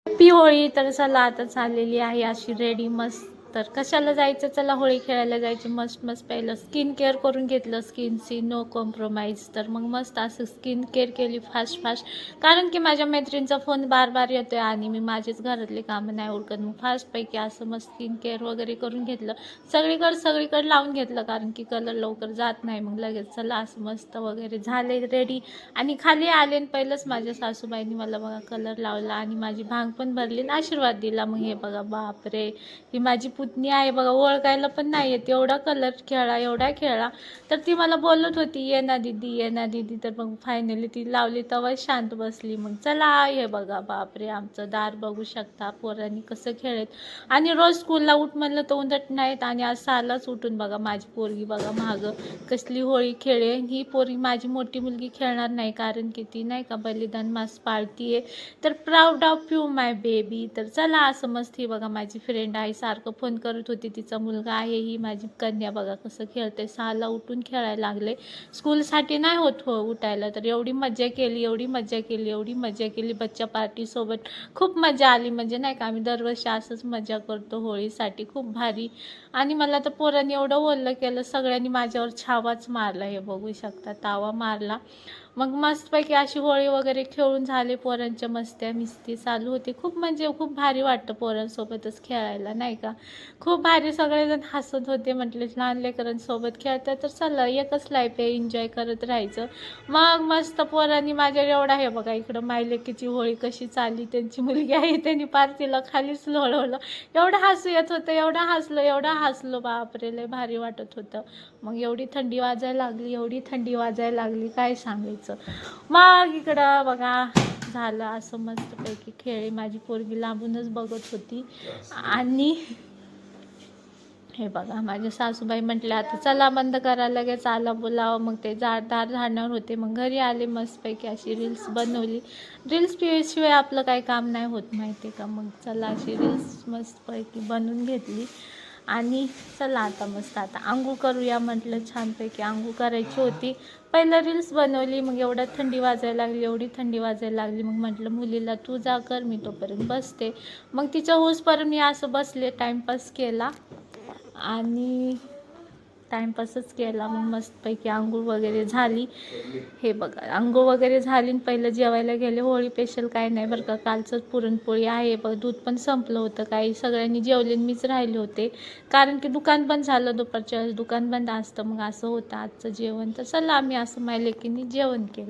Happy Holi. तर चला आता झालेली आहे अशी रेडी मस्त. तर कशाला जायचं, चला होळी खेळायला जायचं. मस्त मस्त पहिलं स्किन केअर करून घेतलं, स्किनची नो कॉम्प्रोमाइज. तर मग मस्त असं स्किन केअर केली फास्ट फास्ट, कारण की माझ्या मैत्रिणीचा फोन बार बार येतोय आणि मी माझेच घरातले कामं नाही उरकत. मग फास्टपैकी असं मस्त स्किन केअर वगैरे करून घेतलं, सगळीकडे लावून घेतलं, कारण की कलर लवकर जात नाही. मग लगेच चला असं मस्त वगैरे झाले रेडी. आणि खाली आले आणि पहिलंच माझ्या सासूबाईंनी मला बघा कलर लावला आणि माझी भांग पण भरली आणि आशीर्वाद दिला. मग हे बघा, बापरे, ही माझी पुतणी आहे बघा, ओळखायला पण नाही येत, एवढा कलर खेळला, एवढा खेळला. तर ती मला बोलत होती ये ना दीदी, ये ना दीदी. तर मग फायनली ती लावली तेव्हा शांत बसली. मग चला, हे बघा, बापरे, आमचं दार बघू शकता, पोरांनी कसं खेळत. आणि रोज स्कूलला उठ म्हणलं तर उंदट नाहीत, आणि आज सालाच उठून बघा माझी पोरगी बघा मागं कसली होळी खेळे. ही पोरगी माझी मोठी मुलगी खेळणार नाही, कारण की ती नाही का बलिदान मास पाळतीये. तर proud of you my baby. तर चला असं मस्त. ही बघा माझी फ्रेंड आहे, सारखं फोन करत होती, तिचा मुलगा आहे. ही माझी कन्या बघा कसं खेळते, 6ला उठून खेळायला लागले. स्कूलसाठी नाही होत हो उठायला. तर एवढी मजा केली, एवढी मजा केली, एवढी मजा केली बच्चा पार्टीसोबत. खूप मजा आली. म्हणजे नाही का, आम्ही दरवर्षी असंच मजा करतो होळीसाठी, खूप भारी. आणि मला तर पोरांनी एवढं ओल्लं केलं, सगळ्यांनी माझ्यावर छावाच मारला, हे बघू शकता, तावा मारला. मग मस्तपैकी अशी होळी वगैरे खेळून झाले. पोरांच्या मस्त्या मिस्ती चालू होती. खूप म्हणजे खूप भारी वाटतं पोरांसोबतच खेळायला, नाही का. खूप भारी, सगळेजण हसत होते. म्हटले लहान लेकरांसोबत खेळतात तर चला, एकच लाईफ आहे, एन्जॉय करत राहायचं. मग मस्त पोरांनी माझ्या एवढा, हे बघा इकडं मायलेकीची होळी कशी चालली, त्यांची मुलगी आहे, त्यांनी पार तिला खालीच लोळवलं. एवढं हसू येत होतं, एवढं हसलो, बापरे, लय भारी वाटत होतं. मग एवढी थंडी वाजायला लागली, एवढी थंडी वाजायला लागली, काय सांगायचं. मग इकडं बघा झालं असं मस्तपैकी खेळी. माझी पोरगी लांबूनच बघत होती. आणि हे बघा माझ्या सासूबाई म्हटल्या आता चला बंद करा, लगेच आला बोलावं. मग ते दार झाडणार होते. मग घरी आले, मस्तपैकी अशी रील्स बनवली. रील्स शिवाय आपलं काही काम नाही होत, माहिती का. मग चला अशी रील्स मस्तपैकी बनवून घेतली. आणि चला आता मस्त आता आंघोळ करूया म्हटलं, छानपैकी आंघोळ करायची होती. पहिलं रील्स बनवली, मग एवढ्यात थंडी वाजायला लागली, एवढी थंडी वाजायला लागली. मग म्हटलं मुलीला तू जा कर, मी तोपर्यंत बसते. मग तिच्या होसपर्यंत मी असं बसले, टाईमपास केला आणि टाईमपासच केला. मग मस्तपैकी आंघोळ वगैरे झाली. हे बघा आंघोळ वगैरे झाली आणि पहिलं जेवायला गेले. होळी स्पेशल काय नाही बरं का, कालचंच पुरणपोळी आहे बघ. दूध पण संपलं होतं, काही सगळ्यांनी जेवले, मीच राहिले होते, कारण की दुकान बंद झालं. दुपारच्या वेळेस दुकान बंद असतं. मग असं होतं आजचं जेवण. तर चला आम्ही असं मायलेकीने जेवण केलं.